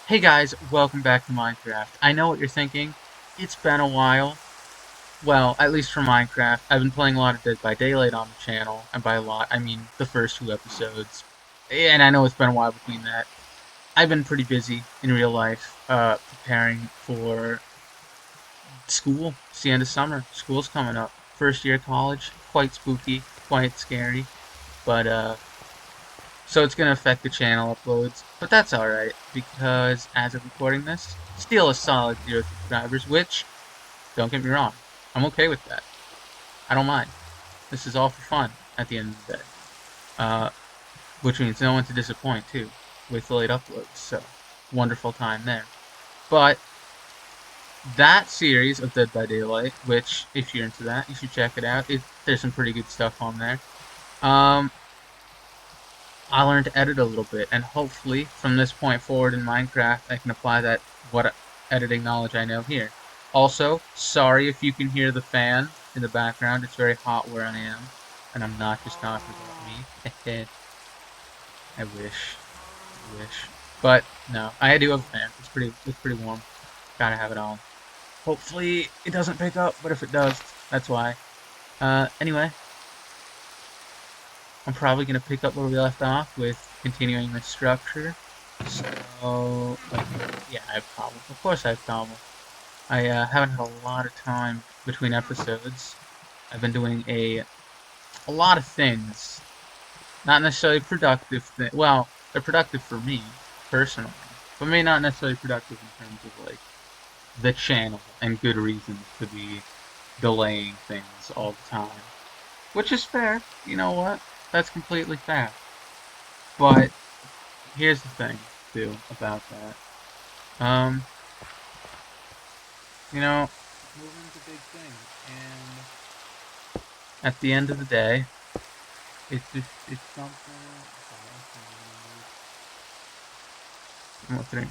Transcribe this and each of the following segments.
Hey guys, welcome back to Minecraft. I know what you're thinking. It's been a while. Well, at least for Minecraft. I've been playing a lot of Dead by Daylight on the channel, and by a lot, I mean the first two episodes. And I know it's been a while between that. I've been pretty busy in real life, preparing for school. It's the end of summer. School's coming up. First year of college. Quite spooky, quite scary. But so it's going to affect the channel uploads, but that's alright, because as of recording this, still a solid 0 subscribers, which, don't get me wrong, I'm okay with that. I don't mind. This is all for fun at the end of the day. Uh, which means no one to disappoint, too, with the late uploads, so wonderful time there. But that series of Dead by Daylight, which, if you're into that, you should check it out. There's some pretty good stuff on there. Um, I learned to edit a little bit, and hopefully, from this point forward in Minecraft, I can apply that editing knowledge I know here. Also, sorry if you can hear the fan in the background. It's very hot where I am, and I'm not just talking about me. I wish, but no, I do have a fan. It's pretty warm. Gotta have it on. Hopefully, it doesn't pick up, but if it does, that's why. Anyway, I'm probably going to pick up where we left off with continuing the structure. So, yeah, I have problems. Of course I have problems. I haven't had a lot of time between episodes. I've been doing a lot of things. Not necessarily productive well, they're productive for me, personally. But maybe not necessarily productive in terms of, like, the channel and good reasons to be delaying things all the time. Which is fair. You know what? That's completely fair. But here's the thing, too, about that. You know, moving's a big thing, and at the end of the day, it's something.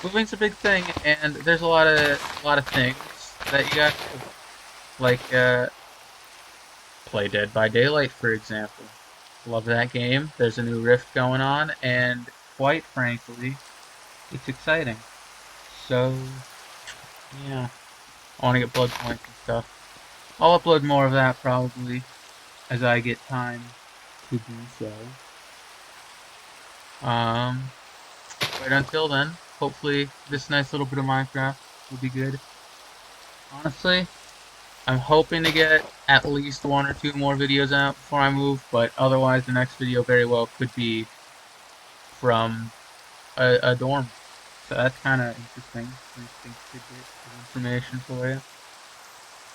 Moving's a big thing, and there's a lot of things that you got to do. Like play Dead by Daylight, for example. Love that game. There's a new rift going on, and quite frankly, it's exciting. So, yeah. I want to get blood points and stuff. I'll upload more of that probably as I get time to do so. Um, but until then, hopefully this nice little bit of Minecraft will be good. Honestly, I'm hoping to get at least 1 or 2 more videos out before I move, but otherwise the next video very well could be from a dorm. So that's kind of interesting. Interesting tidbit of information for you.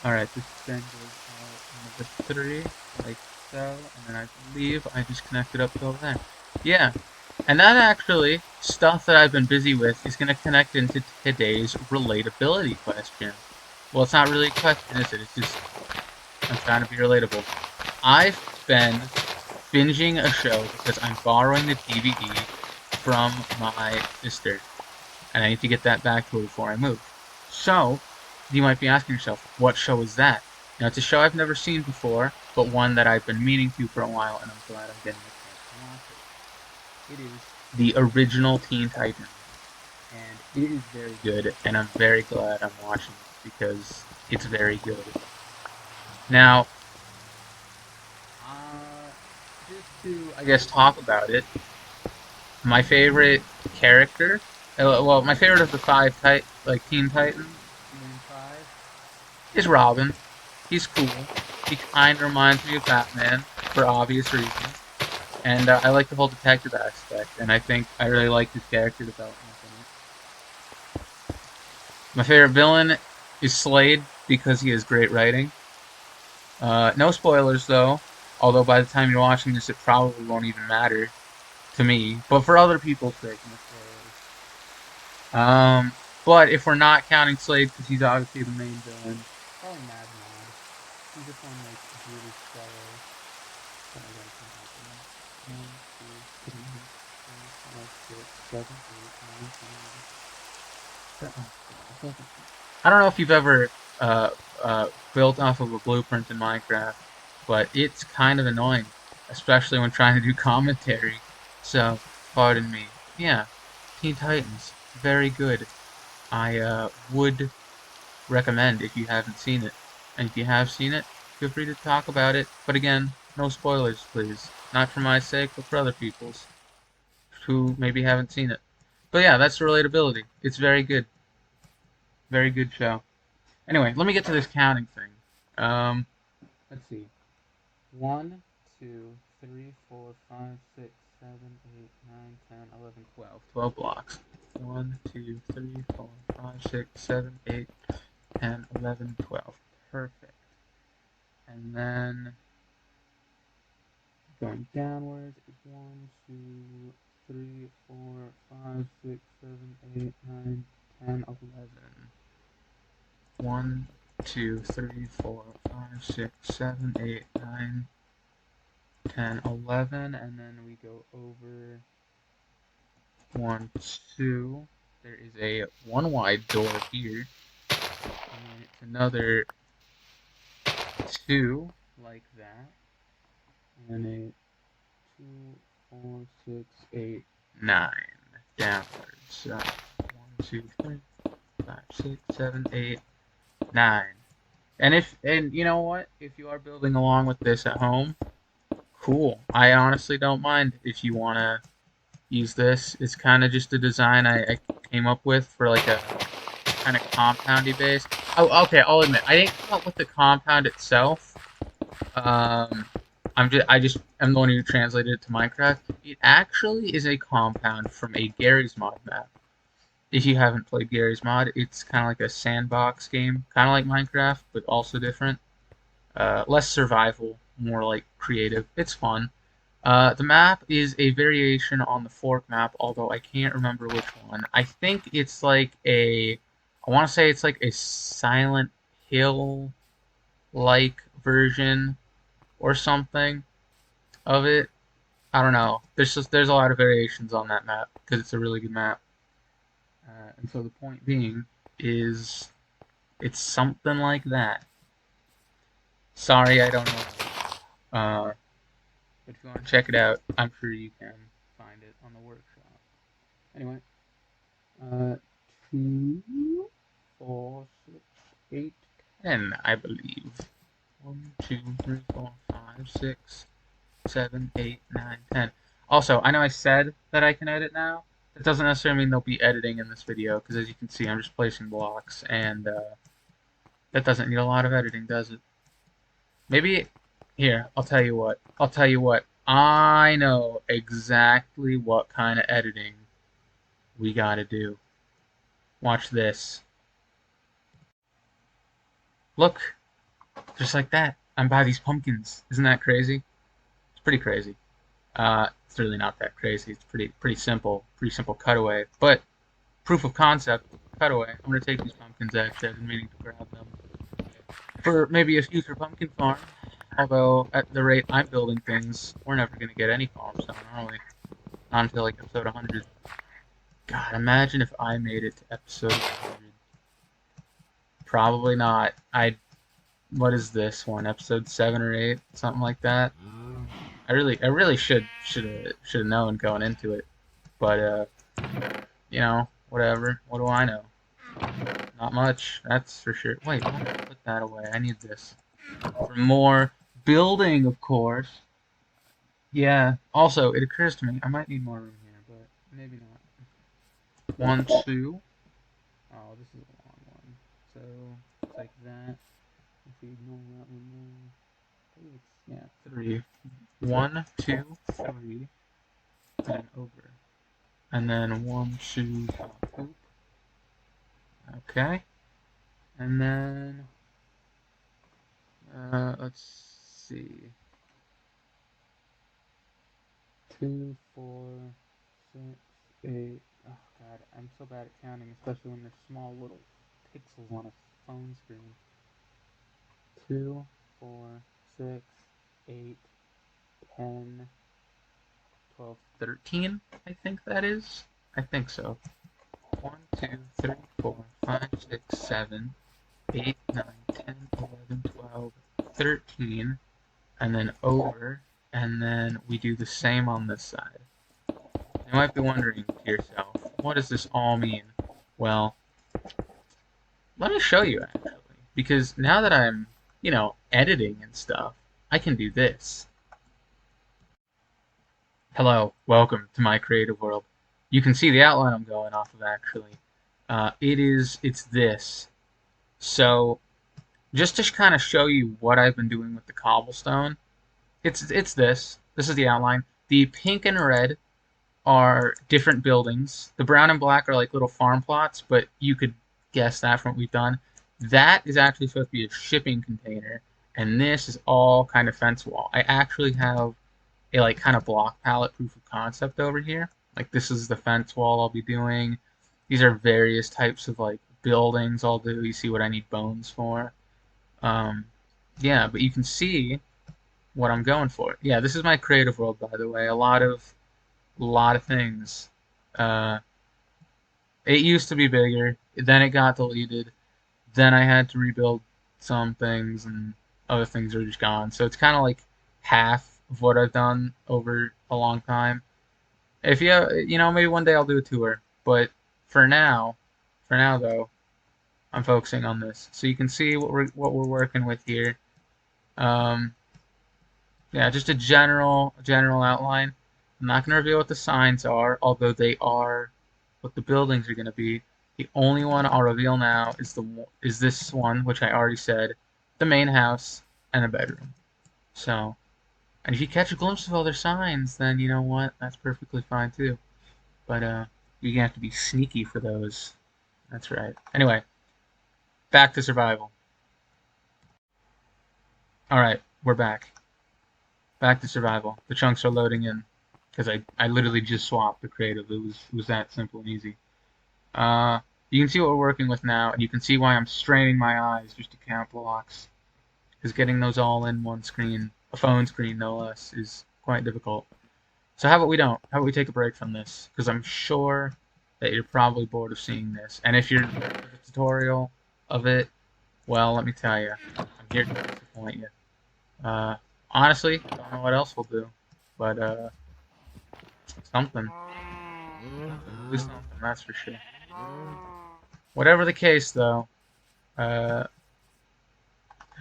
Alright, this then goes out number 3, like so, and then I believe I just connected up to over there. Yeah, and that actually, stuff that I've been busy with, is going to connect into today's relatability question. Well, it's not really a question, is it? It's just, I'm trying to be relatable. I've been binging a show because I'm borrowing the DVD from my sister, and I need to get that back to her before I move. So, you might be asking yourself, what show is that? Now, it's a show I've never seen before, but one that I've been meaning to for a while, and I'm glad I'm getting a chance to watch it. It is the original Teen Titans, and it is very good, and I'm very glad I'm watching it, because it's very good. Now, just to, I guess, talk about it, my favorite character, well, my favorite of the Teen Titans, the main five, is Robin. He's cool. He kind of reminds me of Batman for obvious reasons, and I like the whole detective aspect. And I think I really like his character development in it. My favorite villain is Slade because he has great writing. No spoilers though, although by the time you're watching this, it probably won't even matter to me. But for other people's sake, no spoilers. But if we're not counting Slade because he's obviously the main villain, probably Mad Mod. He's just one like really stellar. So I gotta count out the 1, 2, 3, 4, 5, 6, 7, 8, 9, 10, 11. I don't know if you've ever built off of a blueprint in Minecraft, but it's kind of annoying, especially when trying to do commentary. So, pardon me. Yeah. Teen Titans, very good. I would recommend if you haven't seen it. And if you have seen it, feel free to talk about it. But again, no spoilers, please. Not for my sake, but for other people's who maybe haven't seen it. But yeah, that's the relatability. It's very good. Very good show. Anyway, let me get to this counting thing. Let's see. 1, 2, 3, 4, 5, 6, 7, 8, 9, 10, 11, 12. 12 blocks. 1, 2, 3, 4, 5, 6, 7, 8, 10, 11, 12. Perfect. And then going downwards is 1, 2, 3, 4, 5, 6, 7, 8, 9, 10, 11. 1, 2, 3, 4, 5, 6, 7, 8, 9, 10, 11, and then we go over 1, 2. There is a one wide door here, and then it's another 2 like that, and a 2, 4, 6, 8, 9 downwards. 1, 2, 3, 5, 6, 7, 8, 9. And you know what? If you are building along with this at home, cool. I honestly don't mind if you want to use this. It's kind of just a design I came up with for like a kind of compoundy base. Oh, okay. I'll admit I didn't come up with the compound itself. Um, I just am going to translate it to Minecraft. It actually is a compound from a Gary's Mod map. If you haven't played Gary's Mod, it's kind of like a sandbox game, kind of like Minecraft, but also different. Less survival, more like creative. It's fun. The map is a variation on the Fork map, although I can't remember which one. I think it's like I want to say it's like a Silent Hill-like version or something of it. I don't know. There's a lot of variations on that map because it's a really good map. And so the point being is it's something like that. Sorry, I don't know. But if you want to check it out, I'm sure you can find it on the workshop. Anyway, 2, 4, 6, 8, 10, I believe. 1, 2, 3, 4, 5, 6, 7, 8, 9, 10. Also, I know I said that I can edit now. That doesn't necessarily mean there'll be editing in this video, because as you can see, I'm just placing blocks, and that doesn't need a lot of editing, does it? Maybe, here, I'll tell you what. I'll tell you what. I know exactly what kind of editing we gotta do. Watch this. Look, just like that. I'm by these pumpkins. Isn't that crazy? It's pretty crazy. It's really not that crazy. It's pretty simple cutaway. But proof of concept, cutaway. I'm gonna take these pumpkins actually. I've been meaning to grab them for maybe a future pumpkin farm. Although at the rate I'm building things, we're never gonna get any farms done, are we? Not until like episode 100. God, imagine if I made it to episode 100. Probably not. What is this one? Episode 7 or 8, something like that. I really should have known going into it, but whatever. What do I know? Not much, that's for sure. Wait, why did I put that away? I need this for more building, of course. Yeah. Also, it occurs to me I might need more room here, but maybe not. 1, 2. Oh, this is a long one. So it's like that. If we ignore that one there, yeah, 3. 1, 2, 3, and over. And then 1, 2, poop. Okay. And then let's see. 2, 4, 6, 8. Oh god, I'm so bad at counting, especially when there's small little pixels on a phone screen. 2, 4, 6, 8, 10, 12, 13, I think that is. I think so. 1, 2, 3, 4, 5, 6, 7, 8, 9, 10, 11, 12, 13, and then over, and then we do the same on this side. You might be wondering to yourself, what does this all mean? Well, let me show you actually, because now that I'm, editing and stuff, I can do this. Hello, welcome to my creative world. You can see the outline I'm going off of actually. It's this. So, just to kind of show you what I've been doing with the cobblestone, it's this. This is the outline. The pink and red are different buildings. The brown and black are like little farm plots, but you could guess that from what we've done. That is actually supposed to be a shipping container, and this is all kind of fence wall. I actually have a like kind of block palette proof of concept over here. Like this is the fence wall I'll be doing. These are various types of like buildings I'll do. You see what I need bones for. Um, yeah, but you can see what I'm going for. Yeah, this is my creative world, by the way. A lot of things. Uh, it used to be bigger, then it got deleted, then I had to rebuild some things, and other things are just gone. So it's kind of like half of what I've done over a long time. If maybe one day I'll do a tour, but for now, though, I'm focusing on this. So you can see what we're working with here. Um, yeah, just a general outline. I'm not going to reveal what the signs are, although they are what the buildings are going to be. The only one I'll reveal now is this one, which I already said, the main house and a bedroom. So, and if you catch a glimpse of other signs, then you know what? That's perfectly fine too. But you have to be sneaky for those. That's right. Anyway, back to survival. All right, we're back. Back to survival. The chunks are loading in because I literally just swapped the creative. It was that simple and easy. Uh, you can see what we're working with now, and you can see why I'm straining my eyes just to count blocks. Because getting those all in one screen, a phone screen no less, is quite difficult. So how about we don't? How about we take a break from this? Because I'm sure that you're probably bored of seeing this. And if you're a tutorial of it, well, let me tell you, I'm here to disappoint you. Honestly, I don't know what else we'll do, but something. We'll do something, that's for sure. Whatever the case, though, uh,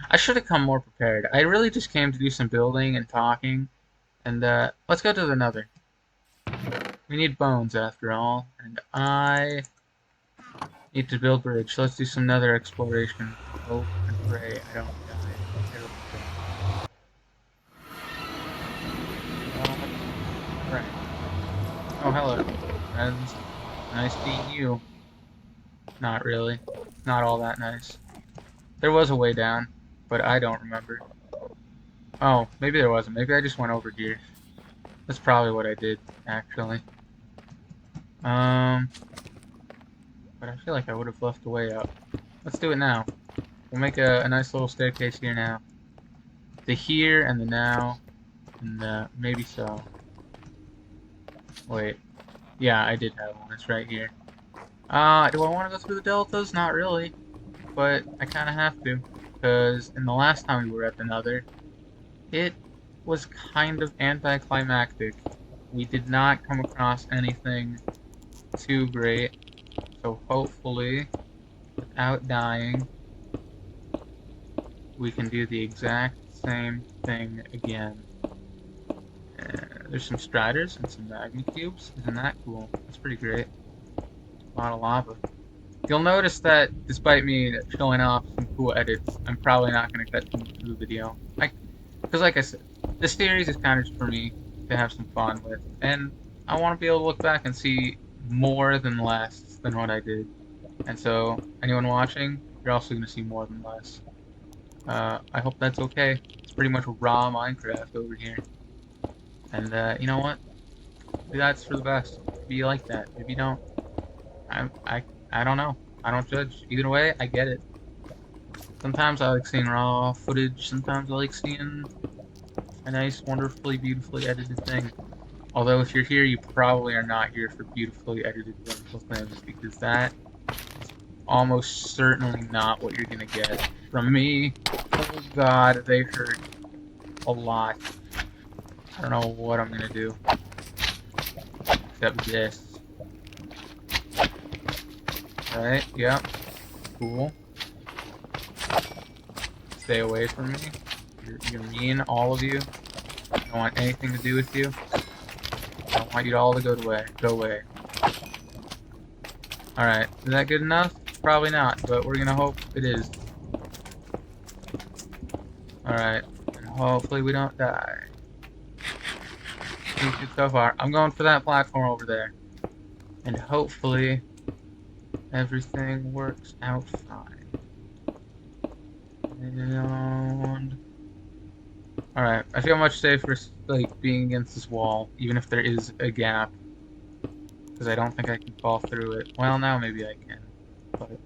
I should have come more prepared. I really just came to do some building and talking, and let's go to the nether. We need bones, after all, and I need to build bridge. So let's do some nether exploration. Hope and pray I don't die a terrible death. Right. Oh, hello, friends. Nice being you. Not really. Not all that nice. There was a way down, but I don't remember. Oh, maybe there wasn't. Maybe I just went over here. That's probably what I did, actually. Um, but I feel like I would have left the way up. Let's do it now. We'll make a nice little staircase here now. The here and the now, and maybe so. Wait. Yeah, I did have one. It's right here. Do I want to go through the deltas? Not really. But I kind of have to. Because in the last time we were at the nether, it was kind of anticlimactic. We did not come across anything too great. So hopefully, without dying, we can do the exact same thing again. There's some striders and some magma cubes. Isn't that cool? That's pretty great. A lot of lava. You'll notice that despite me showing off some cool edits, I'm probably not going to cut too much of the video. Because like I said, this series is kind of just for me to have some fun with. And I want to be able to look back and see more than less than what I did. And so, anyone watching, you're also going to see more than less. I hope that's okay. It's pretty much raw Minecraft over here. And you know what? Maybe that's for the best. Maybe you like that. Maybe you don't. I don't know. I don't judge. Either way, I get it. Sometimes I like seeing raw footage. Sometimes I like seeing a nice, wonderfully, beautifully edited thing. Although if you're here, you probably are not here for beautifully edited, wonderful things, because that is almost certainly not what you're gonna get from me. Oh God, they hurt a lot. I don't know what I'm gonna do except this. Right, yep. Cool. Stay away from me. You're mean, all of you. I don't want anything to do with you. I don't want you to all to go away. Go away. Alright, is that good enough? Probably not, but we're gonna hope it is. Alright, and hopefully we don't die. Pretty good so far. I'm going for that platform over there. And hopefully everything works out fine. And alright, I feel much safer like being against this wall, even if there is a gap. Because I don't think I can fall through it. Well, now maybe I can. But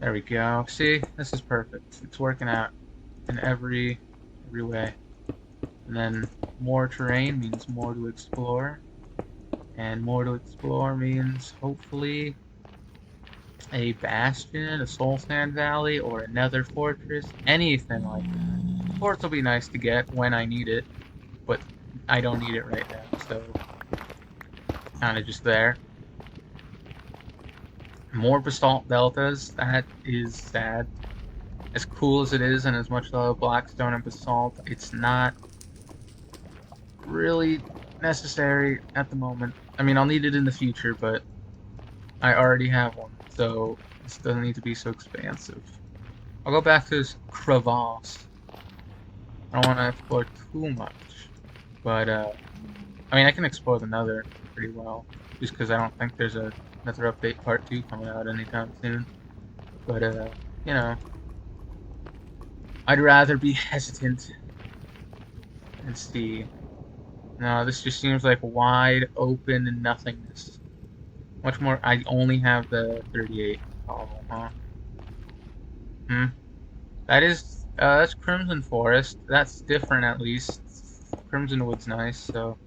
there we go. See? This is perfect. It's working out in every way. And then more terrain means more to explore. And more to explore means hopefully a bastion, a soul sand valley, or a nether fortress. Anything like that. Forts will be nice to get when I need it. But I don't need it right now. So kind of just there. More basalt deltas. That is sad. As cool as it is, and as much as I love blackstone and basalt, it's not really necessary at the moment. I mean, I'll need it in the future, but I already have one, so this doesn't need to be so expansive. I'll go back to this crevasse. I don't want to explore too much, but I mean, I can explore the nether pretty well, just because I don't think there's a nether update part 2 coming out anytime soon. But you know, I'd rather be hesitant and see. No, this just seems like wide open nothingness. Much more. I only have the 38 cobble, huh? Hmm. That is. That's Crimson Forest. That's different at least. Crimson Wood's nice, so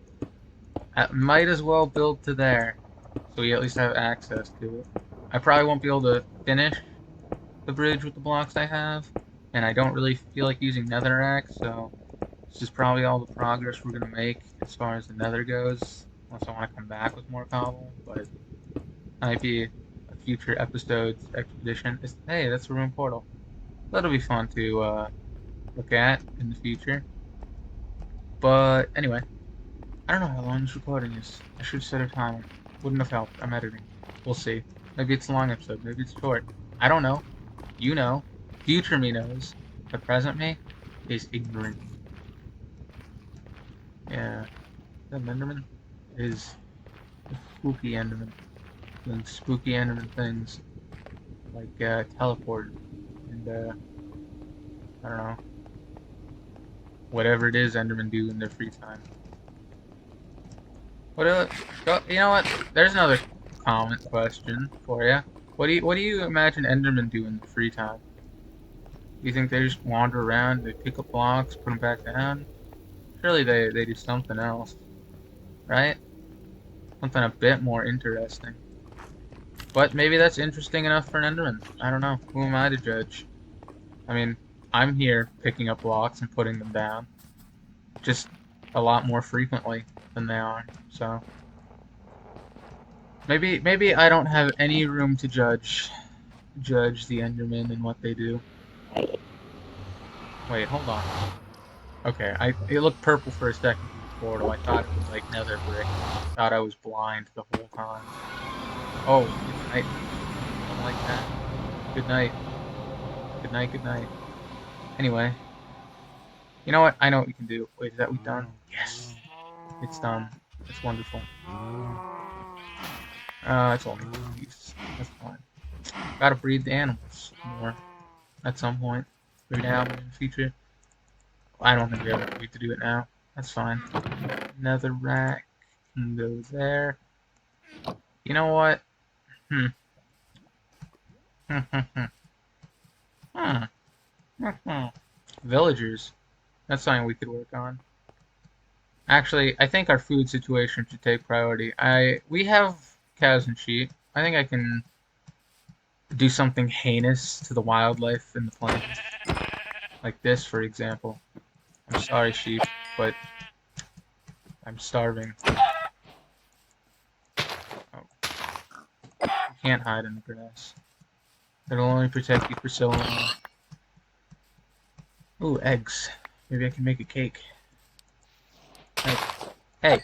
I might as well build to there, so we at least have access to it. I probably won't be able to finish the bridge with the blocks I have, and I don't really feel like using netherrack, so this is probably all the progress we're gonna make as far as the nether goes, unless I want to come back with more cobble, but it might be a future episode's expedition. Hey, that's a room portal. That'll be fun to look at in the future. But anyway, I don't know how long this recording is. I should set a timer. Wouldn't have helped. I'm editing. We'll see. Maybe it's a long episode. Maybe it's short. I don't know. You know. Future me knows. The present me is ignorant. Yeah. Is that an Enderman? It is a spooky Enderman. Doing spooky Enderman things. Like teleport. And I don't know. Whatever it is Endermen do in their free time. What you know what? There's another comment question for you. What do you imagine Endermen do in their free time? Do you think they just wander around, they pick up blocks, put them back down? Surely they do something else, right? Something a bit more interesting. But maybe that's interesting enough for an Enderman. I don't know. Who am I to judge? I mean, I'm here picking up blocks and putting them down. Just a lot more frequently than they are, so maybe I don't have any room to judge the Endermen and what they do. Wait, hold on. Okay, it looked purple for a second through the portal. I thought it was like nether brick. I thought I was blind the whole time. Oh, good night. I don't like that. Good night. Good night, good night. Anyway. You know what? I know what we can do. Wait, is that we done? Yes! It's done. It's wonderful. It's only cookies. That's fine. Gotta breed the animals more at some point. Maybe now, maybe in the future. I don't think we ever need to do it now. That's fine. Another rack can go there. You know what? Hmm. Villagers. That's something we could work on. Actually, I think our food situation should take priority. We have cows and sheep. I think I can do something heinous to the wildlife in the plains. Like this, for example. I'm sorry, sheep, but I'm starving. Oh. can't hide in the grass. It'll only protect you for so long. Ooh, eggs. Maybe I can make a cake. Hey, hey,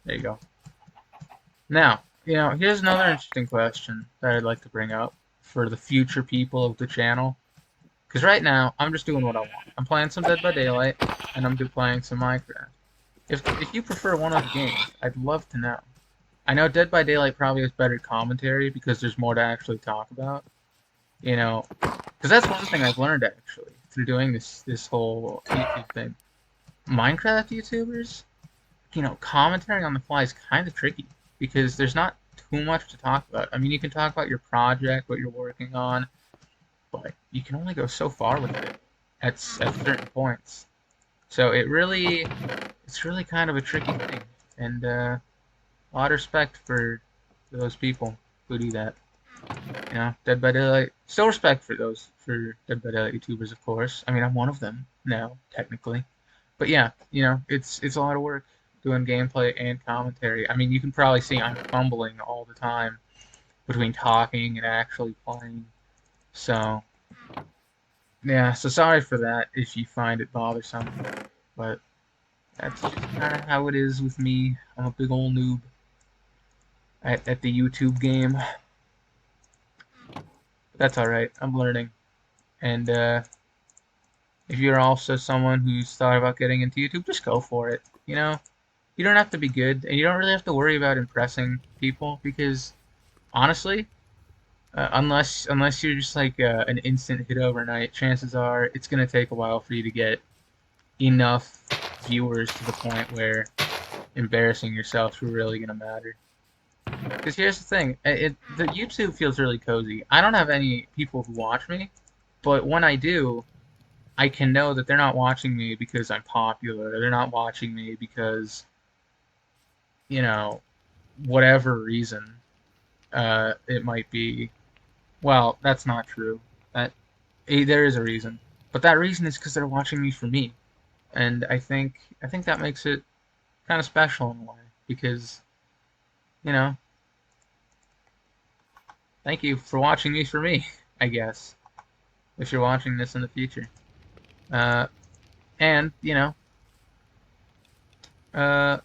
there you go. Now, here's another interesting question that I'd like to bring up for the future people of the channel. Because right now, I'm just doing what I want. I'm playing some Dead by Daylight, and I'm playing some Minecraft. If you prefer one of the games, I'd love to know. I know Dead by Daylight probably has better commentary because there's more to actually talk about. Because that's one thing I've learned actually through doing this whole YouTube thing. Minecraft YouTubers, commentary on the fly is kind of tricky because there's not too much to talk about. I mean, you can talk about your project, what you're working on, but you can only go so far with it at certain points. So it's really kind of a tricky thing, and a lot of respect for those people who do that. Dead by Daylight. Still respect for Dead by Daylight YouTubers, of course. I mean, I'm one of them now, technically. But yeah, it's a lot of work doing gameplay and commentary. I mean, you can probably see I'm fumbling all the time between talking and actually playing. So, yeah, so sorry for that if you find it bothersome. But that's just kind of how it is with me. I'm a big old noob at the YouTube game. That's alright, I'm learning. And if you're also someone who's thought about getting into YouTube, just go for it. You don't have to be good, and you don't really have to worry about impressing people because, honestly, unless you're just like an instant hit overnight, chances are it's gonna take a while for you to get enough viewers to the point where embarrassing yourself is really gonna matter. Because here's the thing, the YouTube feels really cozy. I don't have any people who watch me, but when I do, I can know that they're not watching me because I'm popular. They're not watching me because, whatever reason it might be. Well, that's not true. There is a reason, but that reason is because they're watching me for me, and I think that makes it kind of special in a way because, you know, thank you for watching me for me. I guess if you're watching this in the future, uh, and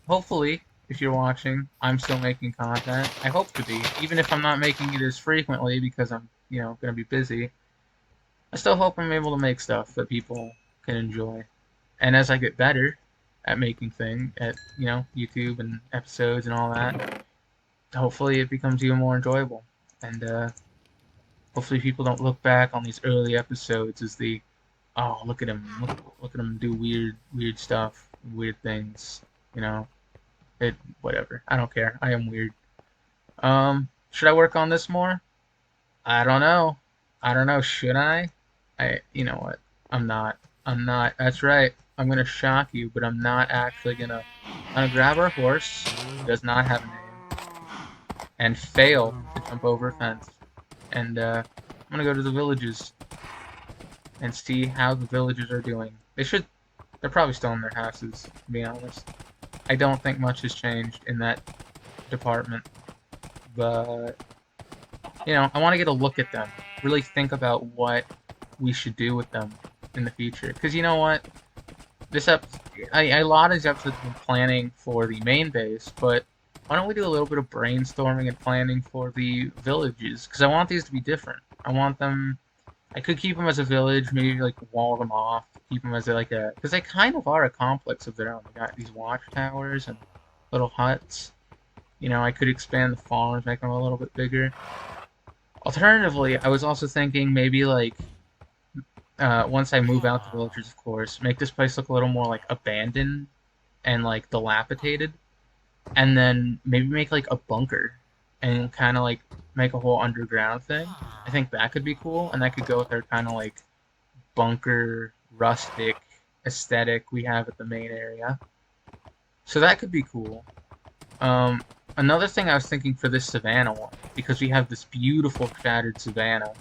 hopefully, if you're watching, I'm still making content. I hope to be, even if I'm not making it as frequently because I'm, gonna be busy. I still hope I'm able to make stuff that people can enjoy. And as I get better at making things, at YouTube and episodes and all that, hopefully it becomes even more enjoyable. And hopefully people don't look back on these early episodes as the, oh, look at him, look at him do weird stuff, weird things. You know, whatever. I don't care. I am weird. Should I work on this more? I don't know. I don't know. Should I? You know what? I'm not. I'm not. That's right. I'm gonna shock you, but I'm not actually gonna. I'm gonna grab our horse, who does not have a name, and fail to jump over a fence. And I'm gonna go to the villages and see how the villagers are doing. They're probably still in their houses, to be honest. I don't think much has changed in that department, but I want to get a look at them, really think about what we should do with them in the future. Because you know what, a lot of these episodes have been planning for the main base, but why don't we do a little bit of brainstorming and planning for the villages? Because I want these to be different. I could keep them as a village, maybe like wall them off, keep them as because they kind of are a complex of their own. They got these watchtowers and little huts. I could expand the farms, make them a little bit bigger. Alternatively, I was also thinking maybe once I move out the villagers, of course, make this place look a little more like abandoned and like dilapidated, and then maybe make like a bunker and kind of like make a whole underground thing. I think that could be cool, and that could go with their kind of like bunker rustic aesthetic we have at the main area. So that could be cool. Another thing I was thinking for this savannah one, because we have this beautiful shattered savannah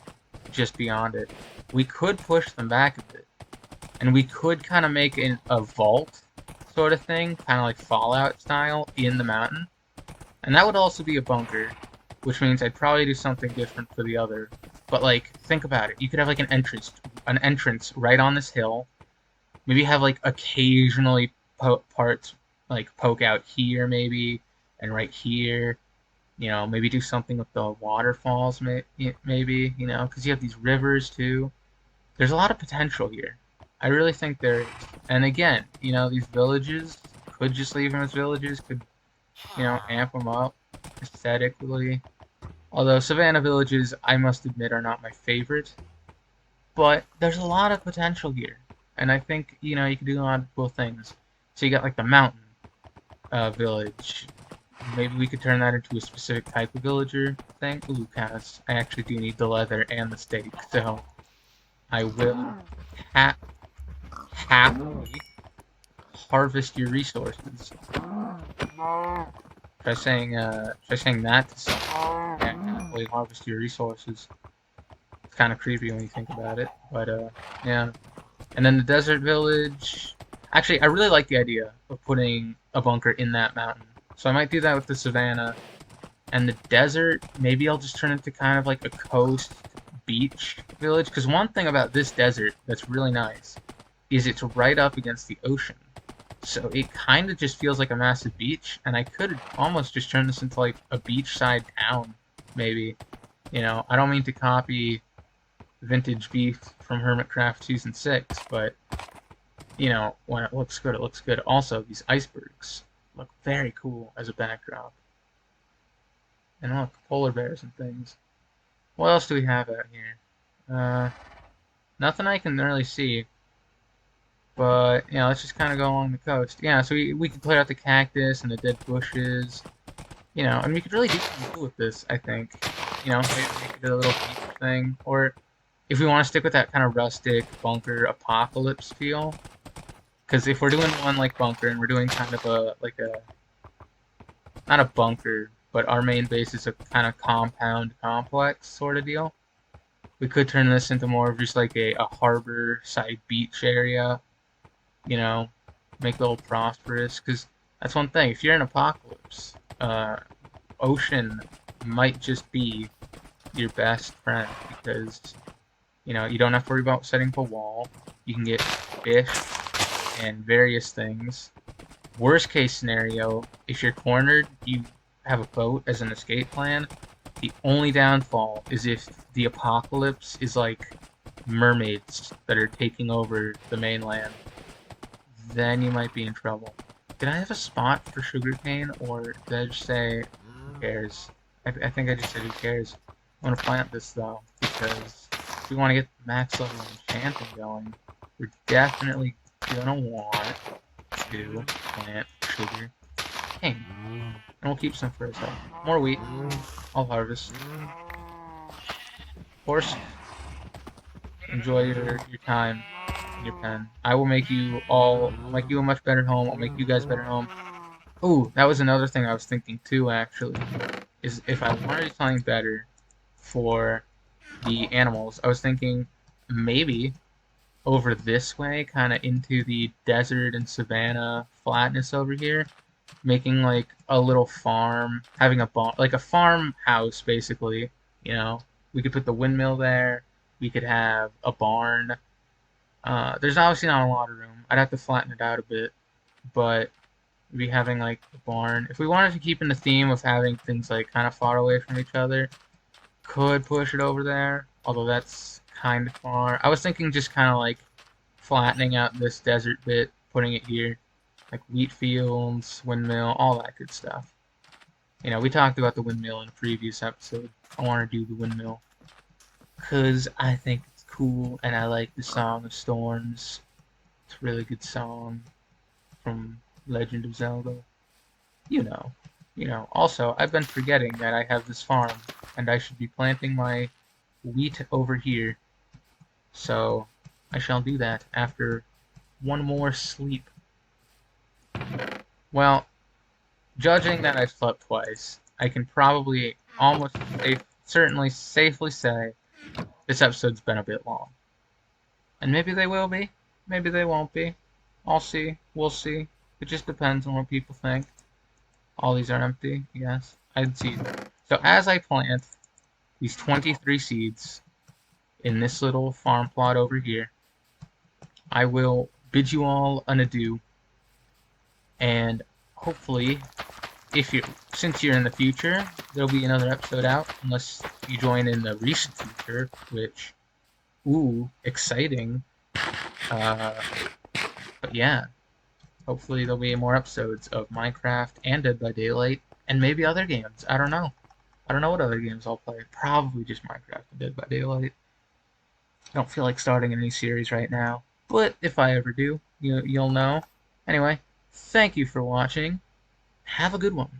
just beyond it, we could push them back a bit, and we could kind of make a vault sort of thing, kind of like Fallout style, in the mountain, and that would also be a bunker. which means I'd probably do something different for the other. But like, think about it. You could have like an entrance right on this hill. Maybe have like occasionally parts like poke out here maybe, and right here. Maybe do something with the waterfalls, maybe, because you have these rivers too. There's a lot of potential here. I really think there is. And again, these villages could just leave them as villages, could, amp them up aesthetically. Although Savannah villages, I must admit, are not my favorite. But there's a lot of potential here. And I think, you can do a lot of cool things. So you got like the mountain village. Maybe we could turn that into a specific type of villager thing. Ooh, Cass, I actually do need the leather and the steak, so I will ha happily harvest your resources. Try saying that to someone. Yeah, happily harvest your resources. It's kind of creepy when you think about it, but yeah. And then the desert village. Actually, I really like the idea of putting a bunker in that mountain. So I might do that with the savannah. And the desert, maybe I'll just turn it to kind of like a coast beach village. Because one thing about this desert that's really nice is it's right up against the ocean. So it kind of just feels like a massive beach. And I could almost just turn this into like a beachside town, maybe. I don't mean to copy Vintage Beef from Hermitcraft Season 6, but, when it looks good, it looks good. Also, these icebergs look very cool as a backdrop. And look, polar bears and things. What else do we have out here? Nothing I can really see. But, let's just kind of go along the coast. Yeah, so we could clear out the cactus and the dead bushes. And we could really do something cool with this, I think. Maybe make it a little beach thing. Or if we want to stick with that kind of rustic bunker apocalypse feel. Because if we're doing one like bunker and we're doing kind of not a bunker, but our main base is a kind of compound complex sort of deal. We could turn this into more of just like a harbor side beach area, make it a little prosperous. Because that's one thing. If you're in apocalypse, ocean might just be your best friend because, you don't have to worry about setting up a wall. You can get fish and various things. Worst case scenario, if you're cornered, you have a boat as an escape plan. The only downfall is if the apocalypse is like mermaids that are taking over the mainland. Then you might be in trouble. Did I have a spot for sugarcane, or did I just say who cares? I think I just said who cares. I want to plant this though, because if we want to get max level enchanting going, we're definitely gonna want to plant sugar cane. And we'll keep some for ourselves. More wheat. I'll harvest. Of course, enjoy your time in your pen. I'll make you a much better home. I'll make you guys better home. Ooh, that was another thing I was thinking too, actually. Is if I wanted to do something better for the animals, I was thinking maybe over this way, kind of into the desert and savanna flatness over here, making like a little farm, having like a farmhouse basically. We could put the windmill there. We could have a barn. There's obviously not a lot of room. I'd have to flatten it out a bit, but we'd be having like a barn. If we wanted to keep in the theme of having things like kind of far away from each other, could push it over there. Although that's kind of far. I was thinking just kind of like flattening out this desert bit, putting it here, like wheat fields, windmill, all that good stuff. We talked about the windmill in a previous episode. I want to do the windmill because I think it's cool and I like the Song of Storms. It's a really good song from Legend of Zelda. You know. Also, I've been forgetting that I have this farm and I should be planting my wheat over here. So I shall do that after one more sleep. Well, judging that I've slept twice, I can probably certainly safely say this episode's been a bit long. And maybe they will be, maybe they won't be. I'll see, we'll see. It just depends on what people think. All these are empty, yes. I'd see. So as I plant these 23 seeds in this little farm plot over here, I will bid you all an adieu, and hopefully, if you since you're in the future, there'll be another episode out, unless you join in the recent future, which, ooh, exciting. Uh, but yeah, hopefully there'll be more episodes of Minecraft and Dead by Daylight, and maybe other games. I don't know. I don't know what other games I'll play. Probably just Minecraft and Dead by Daylight. I don't feel like starting a new series right now, but if I ever do, you'll know. Anyway, thank you for watching. Have a good one.